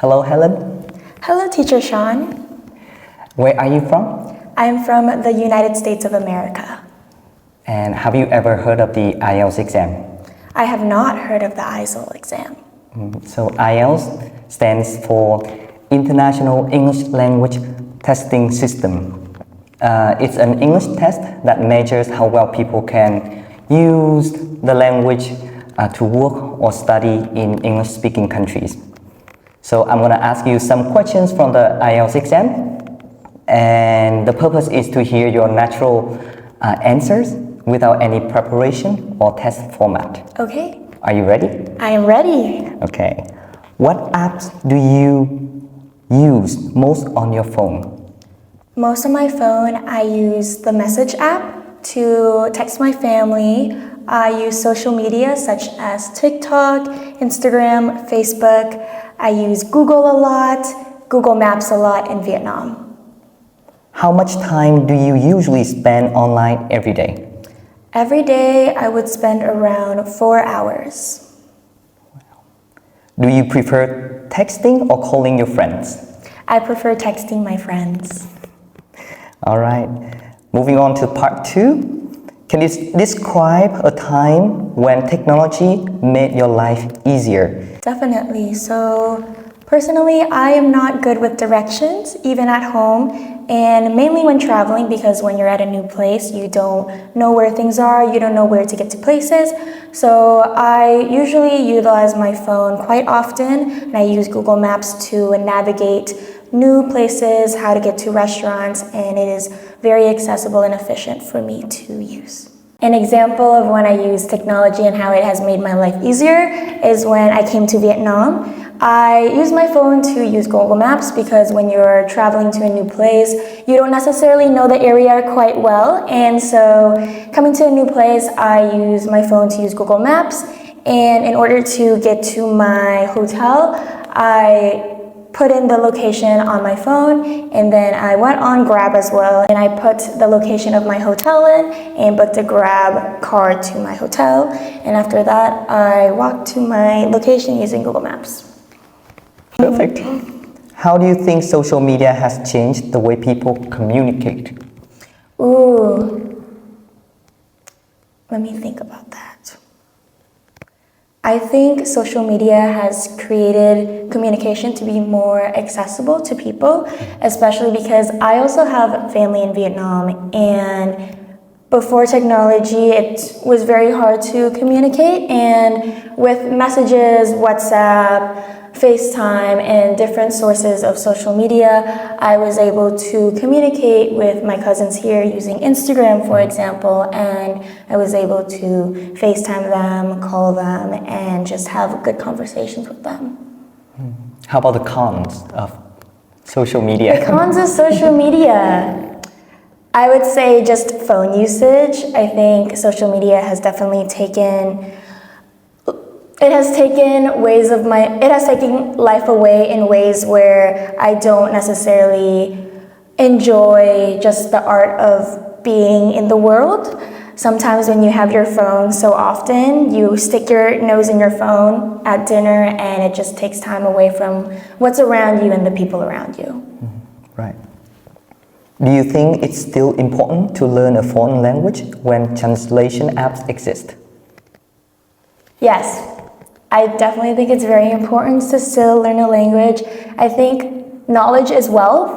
Hello, Helen. Hello, Teacher Sean. Where are you from? I'm from the United States of America. And have you ever heard of the IELTS exam? I have not heard of the IELTS exam. So IELTS stands for International English Language Testing System. It's an English test that measures how well people can use the language to work or study in English-speaking countries. So I'm going to ask you some questions from the IELTS exam, and the purpose is to hear your natural answers without any preparation or test format. Okay. Are you ready? I am ready. Okay. What apps do you use most on your phone? Most on my phone, I use the message app to text my family. I use social media such as TikTok, Instagram, Facebook. I use Google a lot, Google Maps a lot in Vietnam. How much time do you usually spend online every day? Every day, I would spend around 4 hours. Do you prefer texting or calling your friends? I prefer texting my friends. All right. Moving on to part 2. Can you describe a time when technology made your life easier? Definitely. So personally, I am not good with directions, even at home, and mainly when traveling, because when you're at a new place, you don't know where things are, you don't know where to get to places. So I usually utilize my phone quite often, and I use Google Maps to navigate new places, how to get to restaurants, and it is very accessible and efficient for me to use. An example of when I use technology and how it has made my life easier is when I came to Vietnam. I use my phone to use Google Maps because when you're traveling to a new place, you don't necessarily know the area quite well, and so coming to a new place, I use my phone to use Google Maps, and in order to get to my hotel, I put in the location on my phone, and then I went on Grab as well, and I put the location of my hotel in and booked a Grab car to my hotel, and after that I walked to my location using Google Maps. Perfect. How do you think social media has changed the way people communicate? Ooh, let me think about that. I think social media has created communication to be more accessible to people, especially because I also have family in Vietnam, and before technology, it was very hard to communicate, and with messages, WhatsApp, FaceTime, and different sources of social media, I was able to communicate with my cousins here using Instagram, for example, and I was able to FaceTime them, call them, and just have good conversations with them. How about the cons of social media? The cons of social media. I would say just phone usage. I think social media has definitely taken life away in ways where I don't necessarily enjoy just the art of being in the world. Sometimes when you have your phone so often, you stick your nose in your phone at dinner, and it just takes time away from what's around you and the people around you. Right. Do you think it's still important to learn a foreign language when translation apps exist? Yes. I definitely think it's very important to still learn a language. I think knowledge is wealth,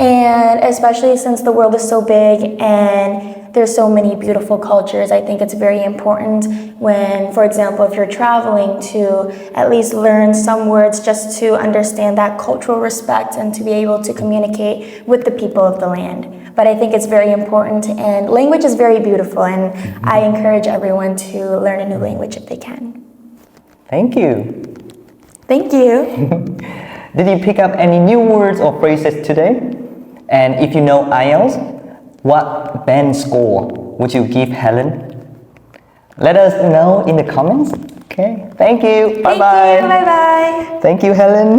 and especially since the world is so big and there's so many beautiful cultures, I think it's very important when, for example, if you're traveling, to at least learn some words just to understand that cultural respect and to be able to communicate with the people of the land. But I think it's very important, and language is very beautiful, and I encourage everyone to learn a new language if they can. Thank you. Thank you. Did you pick up any new words or phrases today? And if you know IELTS, what band score would you give Helen? Let us know in the comments. Okay. Thank you. Bye-bye. Bye-bye. Thank you, Helen.